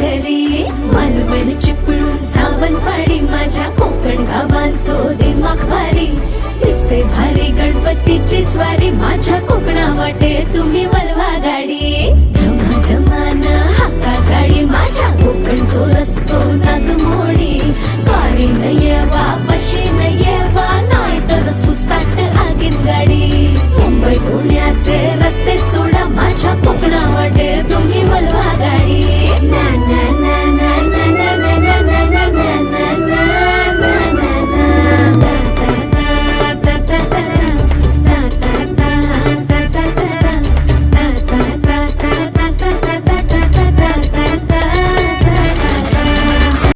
घरी. मालवण चिपळूण सावंतवाडी माझ्या कोकण गावांचो दिमाग भारी. दिसते भारी गणपतीची स्वारी माझ्या कोकणा वाटे तुम्ही वलवा गाडी. धमाधमान हाका गाडी माझ्या कोकणचो रस्तो ना